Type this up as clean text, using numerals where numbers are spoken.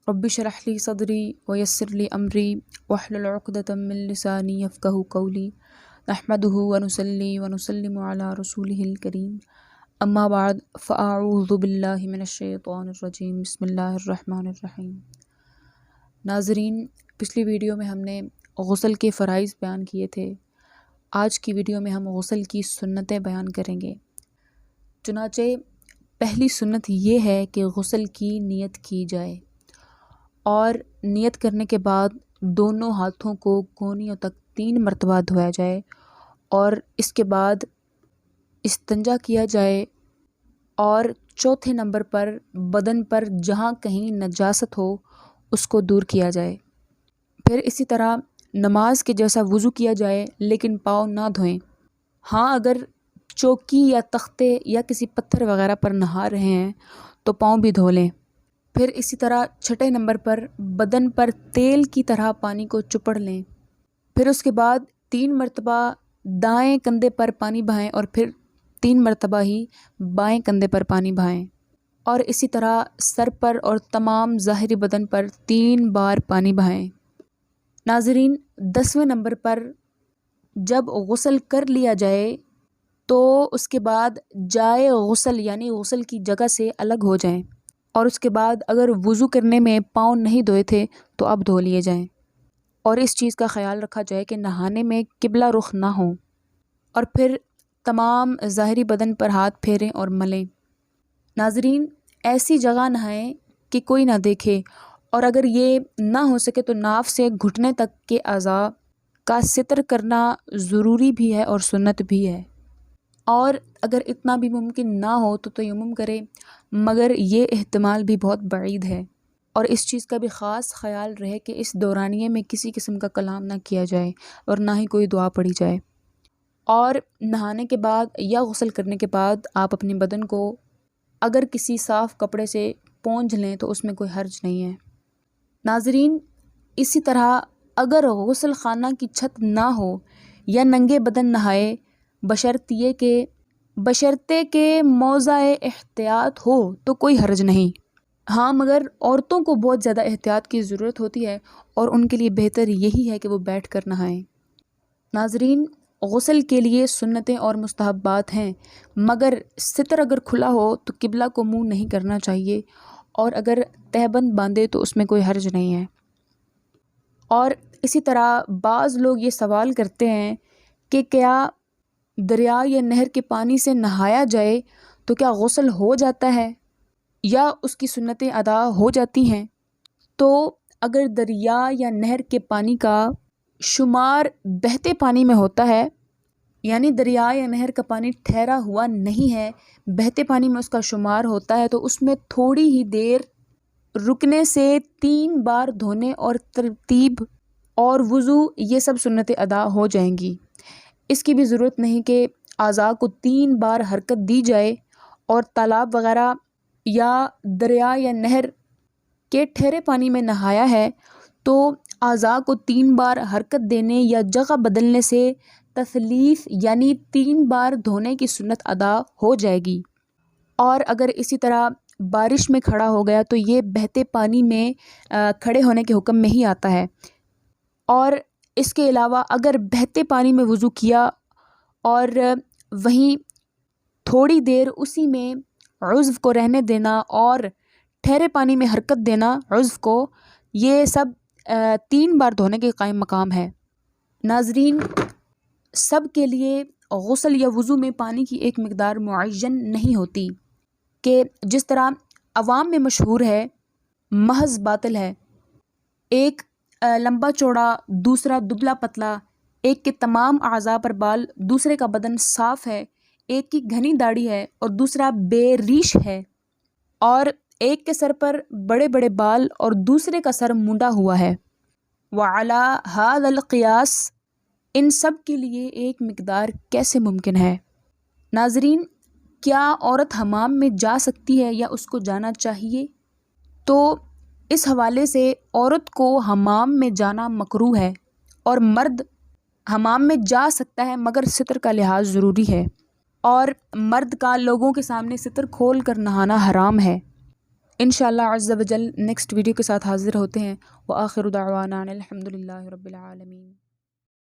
Rabbi शरह ली सदरी वयस्सिर ली अमरी वहलुल उक़दतम मिन लिसानी यफ़क़हू क़ौली नहमदुहु व नुसल्ली व नुसल्लिमु अला रसूलिहिल करीम अम्मा बाद फ़अऊज़ु बिल्लाहि मिनश शैतानिर रजीम बिस्मिल्लाहिर रहमानिर रहीम। नाज़रीन, पिछली वीडियो में हमने गुस्ल के फ़राइज़ बयान किए थे। आज की वीडियो में हम गुस्ल की सुन्नतें बयान करेंगे। चुनाचे पहली सुन्नत ये है कि गुस्ल की नियत की जाए और नियत करने के बाद दोनों हाथों को कोहनियों तक 3 मरतबा धोया जाए और इसके बाद इस्तिंजा किया जाए और चौथे नंबर पर बदन पर जहाँ कहीं नजासत हो उसको दूर किया जाए। फिर इसी तरह नमाज के जैसा वज़ू किया जाए लेकिन पाँव ना धोएं। हाँ, अगर चौकी या तख्ते या किसी पत्थर वगैरह पर नहा रहे हैं तो पाँव भी धो लें। फिर इसी तरह छठे नंबर पर बदन पर तेल की तरह पानी को चुपड़ लें। फिर उसके बाद 3 मरतबा दाएं कंधे पर पानी बहाएं और फिर 3 मरतबा ही बाएं कंधे पर पानी बहाएं और इसी तरह सर पर और तमाम ज़ाहिरी बदन पर 3 बार पानी बहाएं। नाज़रीन, 10वें नंबर पर जब गुस्ल कर लिया जाए तो उसके बाद जाए गुस्ल यानी गुस्ल की जगह से अलग हो जाएं और उसके बाद अगर वज़ू करने में पाँव नहीं धोए थे तो अब धो लिए जाएं और इस चीज़ का ख्याल रखा जाए कि नहाने में किबला रुख ना हो और फिर तमाम ज़ाहिरी बदन पर हाथ फेरें और मलें। नाज़रीन, ऐसी जगह नहाएं कि कोई ना देखे और अगर ये ना हो सके तो नाफ से घुटने तक के अज़ा का सितर करना ज़रूरी भी है और सुन्नत भी है। और अगर इतना भी मुमकिन ना हो तो तयम्मुम करें, मगर ये एहतमाल भी बहुत बईद है और इस चीज़ का भी ख़ास ख्याल रहे कि इस दौरानिए में किसी किस्म का कलाम ना किया जाए और ना ही कोई दुआ पढ़ी जाए। और नहाने के बाद या गुस्ल करने के बाद आप अपने बदन को अगर किसी साफ़ कपड़े से पोंछ लें तो उसमें कोई हर्ज नहीं है। नाज़रीन, इसी तरह अगर गुस्ल खाना की छत ना हो या नंगे बदन नहाए बशर्ते के मौज़ाए एहतियात हो तो कोई हर्ज नहीं। हाँ, मगर औरतों को बहुत ज़्यादा एहतियात की ज़रूरत होती है और उनके लिए बेहतर यही है कि वो बैठ कर नहाएं। नाज़रीन, गुस्ल के लिए सुन्नतें और मुस्तहब्बात हैं, मगर सितर अगर खुला हो तो किबला को मुँह नहीं करना चाहिए और अगर तहबंद बांधे तो उसमें कोई हर्ज नहीं है। और इसी तरह बाज़ लोग ये सवाल करते हैं कि क्या दरिया या नहर के पानी से नहाया जाए तो क्या गुस्ल हो जाता है या उसकी सुन्नतें अदा हो जाती हैं। तो अगर दरिया या नहर के पानी का शुमार बहते पानी में होता है, यानी दरिया या नहर का पानी ठहरा हुआ नहीं है, बहते पानी में उसका शुमार होता है, तो उसमें थोड़ी ही देर रुकने से 3 बार धोने और तरतीब और वज़ू ये सब सुन्नतें अदा हो जाएंगी। इसकी भी ज़रूरत नहीं कि आज़ा को 3 बार हरकत दी जाए और तालाब वग़ैरह या दरिया या नहर के ठहरे पानी में नहाया है तो आज़ा को 3 बार हरकत देने या जगह बदलने से तसलीफ़ यानी 3 बार धोने की सुन्नत अदा हो जाएगी। और अगर इसी तरह बारिश में खड़ा हो गया तो ये बहते पानी में खड़े होने के हुक्म में ही आता है। और इसके अलावा अगर बहते पानी में वज़ू किया और वहीं थोड़ी देर उसी में उज़्व को रहने देना और ठहरे पानी में हरकत देना उज़्व को, ये सब 3 बार धोने के कायम मकाम है। नाज़रीन, सब के लिए गुस्ल या वज़ू में पानी की एक मिक़दार मुअय्यन नहीं होती कि जिस तरह अवाम में मशहूर है, महज़ बातिल है। एक लंबा चौड़ा, दूसरा दुबला पतला, एक के तमाम आज़ा पर बाल, दूसरे का बदन साफ़ है, एक की घनी दाढ़ी है और दूसरा बेरीश है, और एक के सर पर बड़े बड़े बाल और दूसरे का सर मुंडा हुआ है। वअला हाज़ल क़ियास, इन सब के लिए एक मिक़दार कैसे मुमकिन है। नाज़रीन, क्या औरत हमाम में जा सकती है या उसको जाना चाहिए? तो इस हवाले से औरत को हमाम में जाना मकरूह है और मर्द हमाम में जा सकता है, मगर सितर का लिहाज ज़रूरी है और मर्द का लोगों के सामने सितर खोल कर नहाना हराम है। انشاءاللہ عز و جل نیکسٹ ویڈیو کے ساتھ حاضر ہوتے ہیں۔ وآخر دعوانا الحمد للہ رب العالمین۔